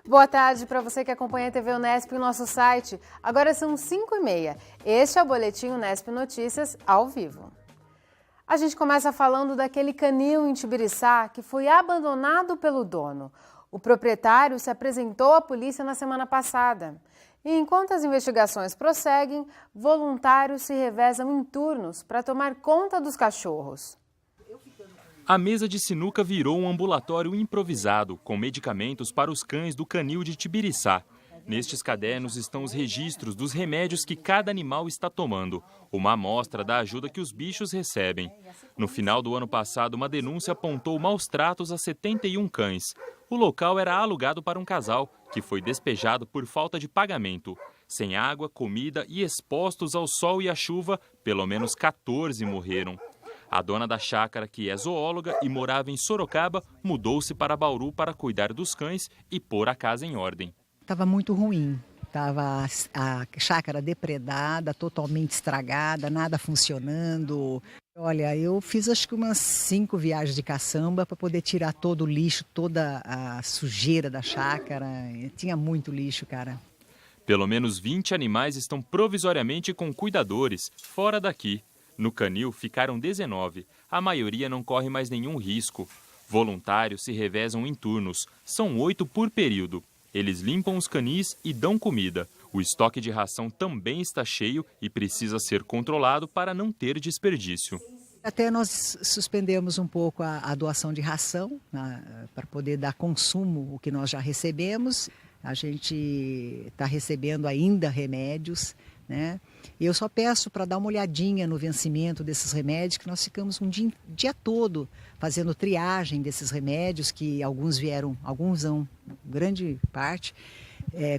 Boa tarde para você que acompanha a TV Unesp e o nosso site. Agora são 5h30. Este é o Boletim Unesp Notícias ao vivo. A gente começa falando daquele canil em Tibiriçá que foi abandonado pelo dono. O proprietário se apresentou à polícia na semana passada. E enquanto as investigações prosseguem, voluntários se revezam em turnos para tomar conta dos cachorros. A mesa de sinuca virou um ambulatório improvisado, com medicamentos para os cães do canil de Tibiriçá. Nestes cadernos estão os registros dos remédios que cada animal está tomando, uma amostra da ajuda que os bichos recebem. No final do ano passado, uma denúncia apontou maus tratos a 71 cães. O local era alugado para um casal, que foi despejado por falta de pagamento. Sem água, comida e expostos ao sol e à chuva, pelo menos 14 morreram. A dona da chácara, que é zoóloga e morava em Sorocaba, mudou-se para Bauru para cuidar dos cães e pôr a casa em ordem. Estava muito ruim, estava a chácara depredada, totalmente estragada, nada funcionando. Olha, eu fiz acho que umas 5 viagens de caçamba para poder tirar todo o lixo, toda a sujeira da chácara. Tinha muito lixo, cara. Pelo menos 20 animais estão provisoriamente com cuidadores, fora daqui. No canil ficaram 19. A maioria não corre mais nenhum risco. Voluntários se revezam em turnos. São 8 por período. Eles limpam os canis e dão comida. O estoque de ração também está cheio e precisa ser controlado para não ter desperdício. Até nós suspendemos um pouco a doação de ração, para poder dar consumo o que nós já recebemos. A gente está recebendo ainda remédios, né? Eu só peço para dar uma olhadinha no vencimento desses remédios, que nós ficamos um dia todo fazendo triagem desses remédios, que alguns não, grande parte,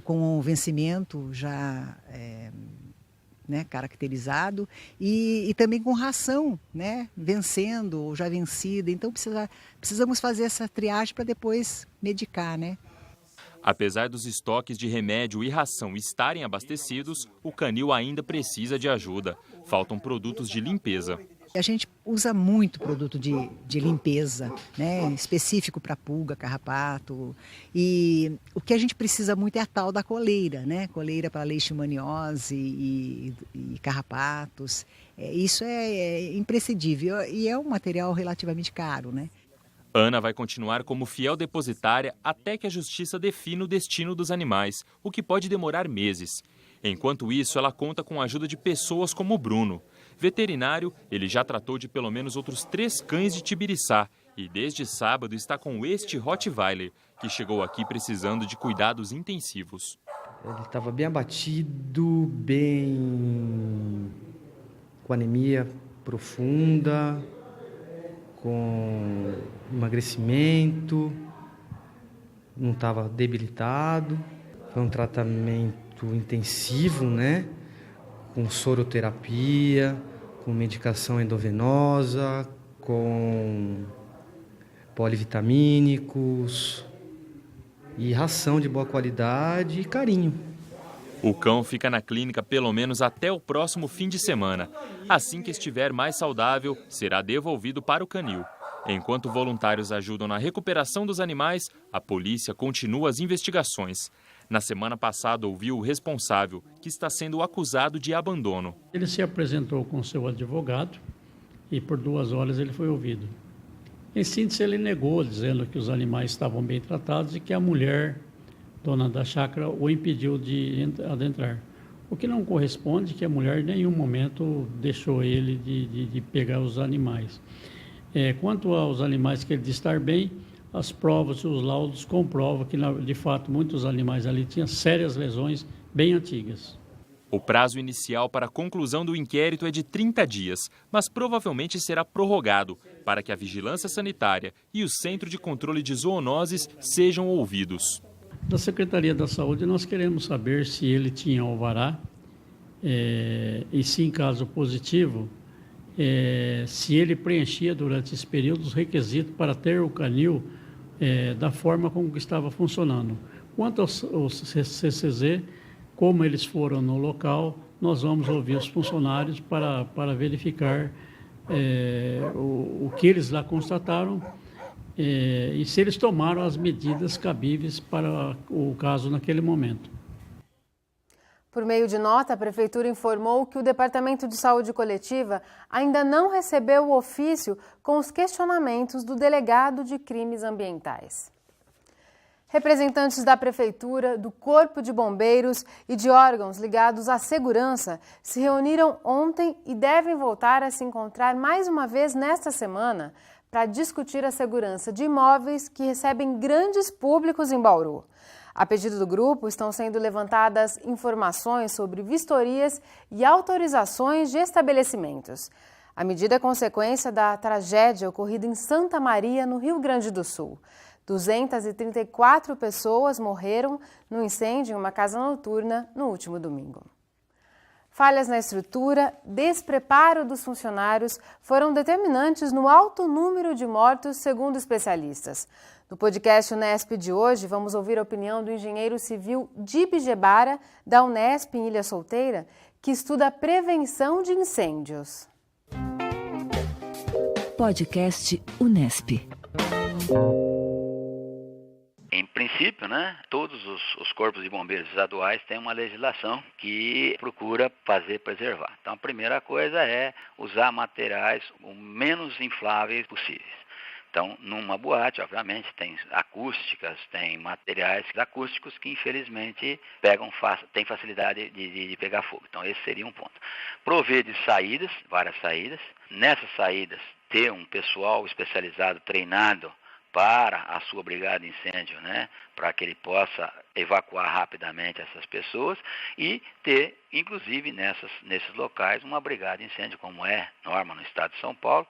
com o vencimento já caracterizado, e também com ração, né, vencendo ou já vencida. Então precisamos fazer essa triagem para depois medicar, né? Apesar dos estoques de remédio e ração estarem abastecidos, o canil ainda precisa de ajuda. Faltam produtos de limpeza. A gente usa muito produto de limpeza, né, específico para pulga, carrapato. E o que a gente precisa muito é a tal da coleira, né? Coleira para leishmaniose e carrapatos. Isso é imprescindível e é um material relativamente caro, né? Ana vai continuar como fiel depositária até que a justiça defina o destino dos animais, o que pode demorar meses. Enquanto isso, ela conta com a ajuda de pessoas como o Bruno. Veterinário, ele já tratou de pelo menos outros 3 cães de Tibiriçá e desde sábado está com este Rottweiler, que chegou aqui precisando de cuidados intensivos. Ele estava bem abatido, com anemia profunda, com emagrecimento, não estava debilitado. Foi um tratamento intensivo, né? Com soroterapia, com medicação endovenosa, com polivitamínicos e ração de boa qualidade e carinho. O cão fica na clínica pelo menos até o próximo fim de semana. Assim que estiver mais saudável, será devolvido para o canil. Enquanto voluntários ajudam na recuperação dos animais, a polícia continua as investigações. Na semana passada, ouviu o responsável, que está sendo acusado de abandono. Ele se apresentou com seu advogado e por 2 horas ele foi ouvido. Em síntese, ele negou, dizendo que os animais estavam bem tratados e que a mulher, dona da chácara, o impediu de adentrar. O que não corresponde, que a mulher em nenhum momento deixou ele de pegar os animais. Quanto aos animais que ele diz estar bem, as provas e os laudos comprovam que, de fato, muitos animais ali tinham sérias lesões bem antigas. O prazo inicial para a conclusão do inquérito é de 30 dias, mas provavelmente será prorrogado para que a Vigilância Sanitária e o Centro de Controle de Zoonoses sejam ouvidos. Da Secretaria da Saúde, nós queremos saber se ele tinha alvará e, se em caso positivo, se ele preenchia durante esse período os requisitos para ter o canil da forma como que estava funcionando. Quanto aos CCZ, como eles foram no local, nós vamos ouvir os funcionários para verificar o que eles lá constataram e se eles tomaram as medidas cabíveis para o caso naquele momento. Por meio de nota, a Prefeitura informou que o Departamento de Saúde Coletiva ainda não recebeu o ofício com os questionamentos do delegado de crimes ambientais. Representantes da Prefeitura, do Corpo de Bombeiros e de órgãos ligados à segurança se reuniram ontem e devem voltar a se encontrar mais uma vez nesta semana para discutir a segurança de imóveis que recebem grandes públicos em Bauru. A pedido do grupo, estão sendo levantadas informações sobre vistorias e autorizações de estabelecimentos. A medida é consequência da tragédia ocorrida em Santa Maria, no Rio Grande do Sul. 234 pessoas morreram no incêndio em uma casa noturna no último domingo. Falhas na estrutura, despreparo dos funcionários foram determinantes no alto número de mortos, segundo especialistas. No podcast Unesp de hoje, vamos ouvir a opinião do engenheiro civil Dib Gebara, da Unesp em Ilha Solteira, que estuda a prevenção de incêndios. Podcast Unesp. Em princípio, todos os corpos de bombeiros estaduais têm uma legislação que procura preservar. Então, a primeira coisa é usar materiais o menos infláveis possíveis. Então, numa boate, obviamente, tem acústicas, tem materiais acústicos que, infelizmente, têm facilidade de pegar fogo. Então, esse seria um ponto. Prover de saídas, várias saídas. Nessas saídas, ter um pessoal especializado, treinado, para a sua brigada de incêndio, para que ele possa evacuar rapidamente essas pessoas e ter, inclusive, nesses locais, uma brigada de incêndio, como é norma no estado de São Paulo,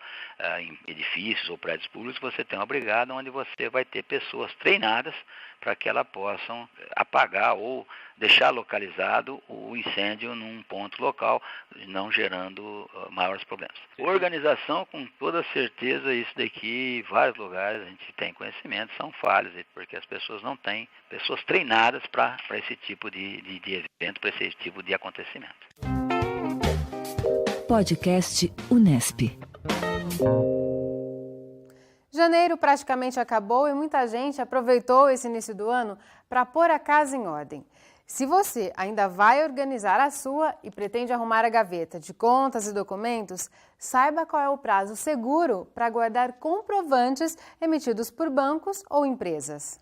em edifícios ou prédios públicos, você tem uma brigada onde você vai ter pessoas treinadas para que elas possam apagar ou deixar localizado o incêndio num ponto local, não gerando maiores problemas. Organização, com toda certeza, isso daqui, vários lugares a gente tem conhecimento, são falhas, porque as pessoas não têm pessoas treinadas para esse tipo de evento, para esse tipo de acontecimento. Podcast Unesp. Janeiro praticamente acabou e muita gente aproveitou esse início do ano para pôr a casa em ordem. Se você ainda vai organizar a sua e pretende arrumar a gaveta de contas e documentos, saiba qual é o prazo seguro para guardar comprovantes emitidos por bancos ou empresas.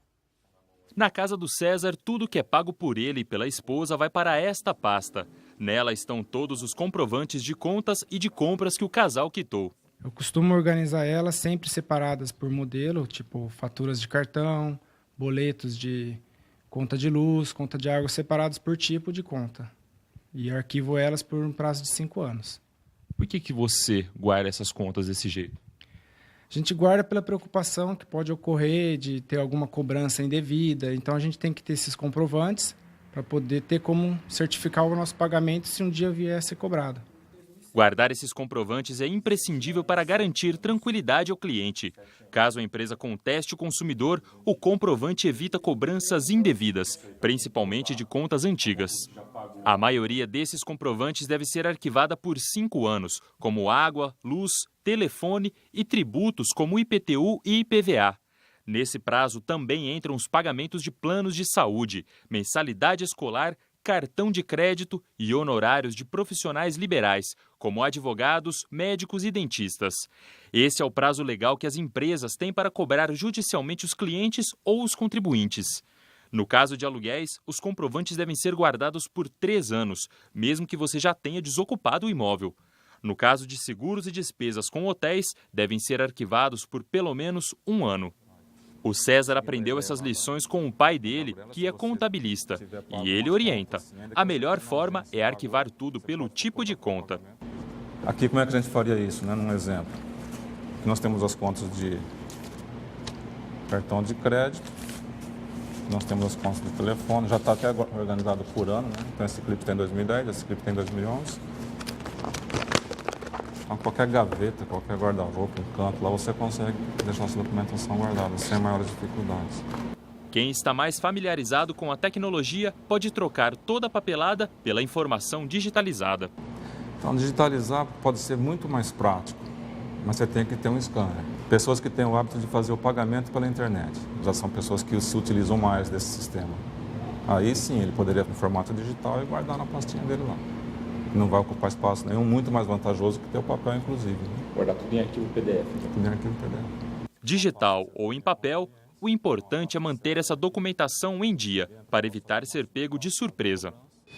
Na casa do César, tudo que é pago por ele e pela esposa vai para esta pasta. Nela estão todos os comprovantes de contas e de compras que o casal quitou. Eu costumo organizar elas sempre separadas por modelo, tipo faturas de cartão, boletos de conta de luz, conta de água, separados por tipo de conta. E arquivo elas por um prazo de 5 anos. Por que você guarda essas contas desse jeito? A gente guarda pela preocupação que pode ocorrer de ter alguma cobrança indevida. Então a gente tem que ter esses comprovantes para poder ter como certificar o nosso pagamento se um dia vier a ser cobrado. Guardar esses comprovantes é imprescindível para garantir tranquilidade ao cliente. Caso a empresa conteste o consumidor, o comprovante evita cobranças indevidas, principalmente de contas antigas. A maioria desses comprovantes deve ser arquivada por 5 anos, como água, luz, telefone e tributos como IPTU e IPVA. Nesse prazo também entram os pagamentos de planos de saúde, mensalidade escolar, cartão de crédito e honorários de profissionais liberais, como advogados, médicos e dentistas. Esse é o prazo legal que as empresas têm para cobrar judicialmente os clientes ou os contribuintes. No caso de aluguéis, os comprovantes devem ser guardados por 3 anos, mesmo que você já tenha desocupado o imóvel. No caso de seguros e despesas com hotéis, devem ser arquivados por pelo menos 1 ano. O César aprendeu essas lições com o pai dele, que é contabilista, e ele orienta. A melhor forma é arquivar tudo pelo tipo de conta. Aqui, como é que a gente faria isso, num exemplo? Nós temos as contas de cartão de crédito, nós temos as contas de telefone, já está até organizado por ano, Então esse clipe tem 2010, esse clipe tem 2011. Então, qualquer gaveta, qualquer guarda-roupa, um canto, lá você consegue deixar sua documentação guardada, sem maiores dificuldades. Quem está mais familiarizado com a tecnologia pode trocar toda a papelada pela informação digitalizada. Então, digitalizar pode ser muito mais prático. mas você tem que ter um scanner. Pessoas que têm o hábito de fazer o pagamento pela internet, já são pessoas que se utilizam mais desse sistema. Aí sim, ele poderia em formato digital e guardar na pastinha dele lá. Não vai ocupar espaço nenhum, muito mais vantajoso que ter o papel, inclusive. Guardar tudo em arquivo PDF. Tudo em arquivo PDF. Digital ou em papel, o importante é manter essa documentação em dia, para evitar ser pego de surpresa.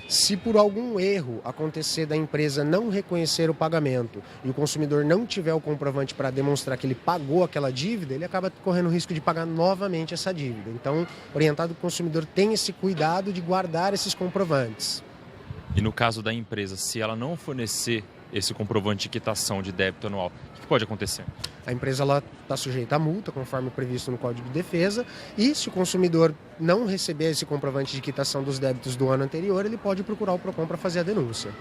Se por algum erro acontecer da empresa não reconhecer o pagamento e o consumidor não tiver o comprovante para demonstrar que ele pagou aquela dívida, ele acaba correndo o risco de pagar novamente essa dívida. Então, orientado que o consumidor tem esse cuidado de guardar esses comprovantes. E no caso da empresa, se ela não fornecer esse comprovante de quitação de débito anual, o que pode acontecer? A empresa está sujeita a multa, conforme previsto no Código de Defesa, e se o consumidor não receber esse comprovante de quitação dos débitos do ano anterior, ele pode procurar o PROCON para fazer a denúncia.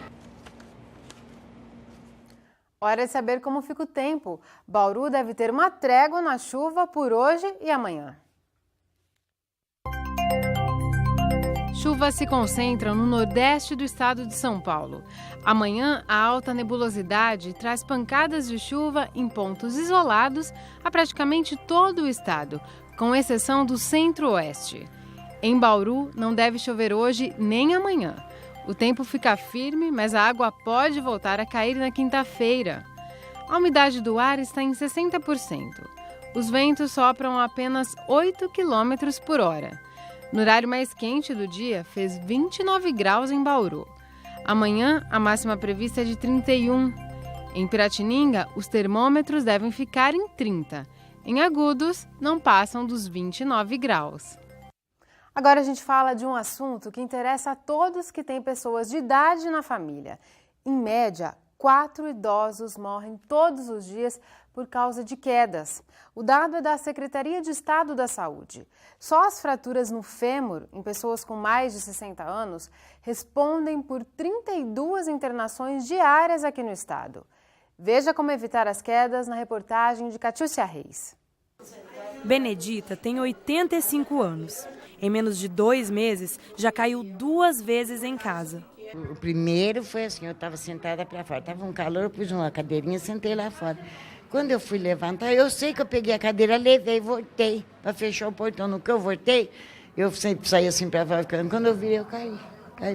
Hora de saber como fica o tempo. Bauru deve ter uma trégua na chuva por hoje e amanhã. Chuvas se concentram no nordeste do estado de São Paulo. Amanhã, a alta nebulosidade traz pancadas de chuva em pontos isolados a praticamente todo o estado, com exceção do centro-oeste. Em Bauru, não deve chover hoje nem amanhã. O tempo fica firme, mas a água pode voltar a cair na quinta-feira. A umidade do ar está em 60%. Os ventos sopram a apenas 8 km por hora. No horário mais quente do dia, fez 29 graus em Bauru. Amanhã, a máxima prevista é de 31. Em Piratininga, os termômetros devem ficar em 30. Em Agudos, não passam dos 29 graus. Agora a gente fala de um assunto que interessa a todos que têm pessoas de idade na família. Em média, 4 idosos morrem todos os dias por causa de quedas. O dado é da Secretaria de Estado da Saúde. Só as fraturas no fêmur, em pessoas com mais de 60 anos, respondem por 32 internações diárias aqui no estado. Veja como evitar as quedas na reportagem de Catiúcia Reis. Benedita tem 85 anos. Em menos de 2 meses, já caiu 2 vezes em casa. O primeiro foi assim, eu estava sentada para fora, estava um calor, pus uma cadeirinha, sentei lá fora. Quando eu fui levantar, eu sei que eu peguei a cadeira, levei, voltei para fechar o portão. No que eu voltei, eu sempre saí assim para fora, quando eu virei, eu caí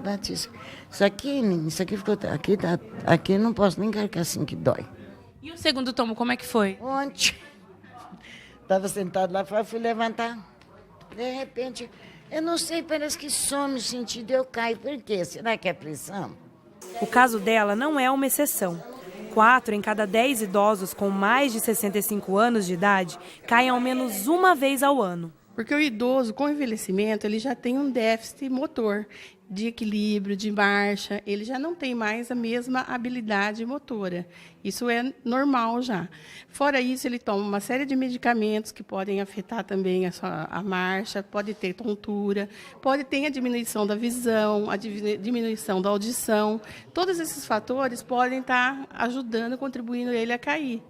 bati. Isso aqui ficou, aqui não posso nem carregar assim que dói. E o segundo tomo, como é que foi? Ontem, estava sentado lá fora, fui levantar, de repente, eu não sei, parece que some o sentido, eu caio. Por quê? Será que é pressão? O caso dela não é uma exceção. 4 em cada 10 idosos com mais de 65 anos de idade caem ao menos uma vez ao ano. Porque o idoso, com o envelhecimento, ele já tem um déficit motor, de equilíbrio, de marcha, ele já não tem mais a mesma habilidade motora. Isso é normal já. Fora isso, ele toma uma série de medicamentos que podem afetar também a marcha, pode ter tontura, pode ter a diminuição da visão, a diminuição da audição. Todos esses fatores podem estar ajudando, contribuindo ele a cair.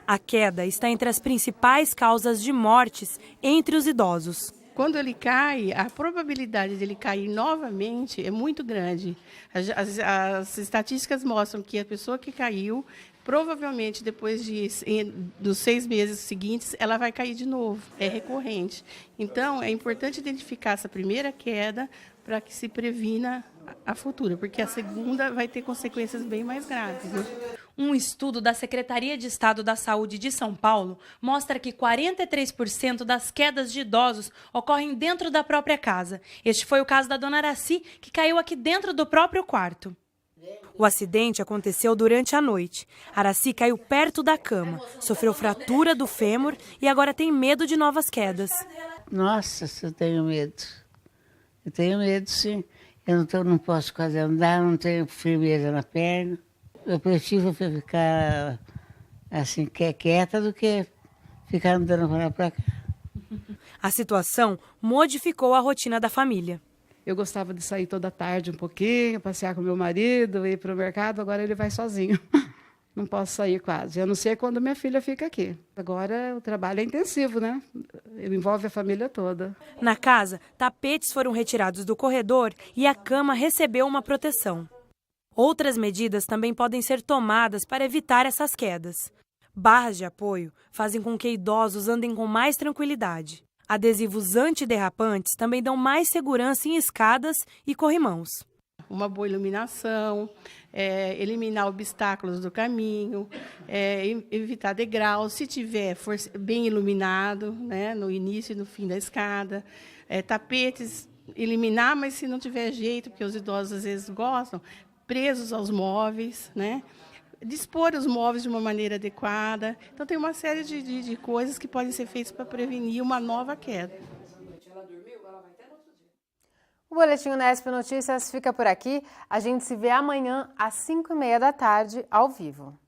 A queda está entre as principais causas de mortes entre os idosos. Quando ele cai, a probabilidade dele cair novamente é muito grande. As estatísticas mostram que a pessoa que caiu, provavelmente depois dos 6 meses seguintes, ela vai cair de novo. É recorrente. Então, é importante identificar essa primeira queda para que se previna a futura, porque a segunda vai ter consequências bem mais graves, né? Um estudo da Secretaria de Estado da Saúde de São Paulo mostra que 43% das quedas de idosos ocorrem dentro da própria casa. Este foi o caso da dona Araci, que caiu aqui dentro do próprio quarto. O acidente aconteceu durante a noite. Araci caiu perto da cama, sofreu fratura do fêmur e agora tem medo de novas quedas. Nossa, eu tenho medo. Eu tenho medo, sim. Eu não posso quase andar, não tenho firmeza na perna. Eu prefiro ficar assim, quieta do que ficar andando para lá para cá. A situação modificou a rotina da família. Eu gostava de sair toda tarde um pouquinho, passear com meu marido, ir para o mercado, agora ele vai sozinho. Não posso sair quase, a não ser quando minha filha fica aqui. Agora o trabalho é intensivo, né? Envolve a família toda. Na casa, tapetes foram retirados do corredor e a cama recebeu uma proteção. Outras medidas também podem ser tomadas para evitar essas quedas. Barras de apoio fazem com que idosos andem com mais tranquilidade. Adesivos antiderrapantes também dão mais segurança em escadas e corrimãos. Uma boa iluminação, eliminar obstáculos do caminho, evitar degraus, se tiver bem iluminado, né, no início e no fim da escada, tapetes, eliminar, mas se não tiver jeito, porque os idosos às vezes gostam, presos aos móveis, né, dispor os móveis de uma maneira adequada. Então, tem uma série de coisas que podem ser feitas para prevenir uma nova queda. O Boletim Unesp Notícias fica por aqui. A gente se vê amanhã às 5h30 da tarde, ao vivo.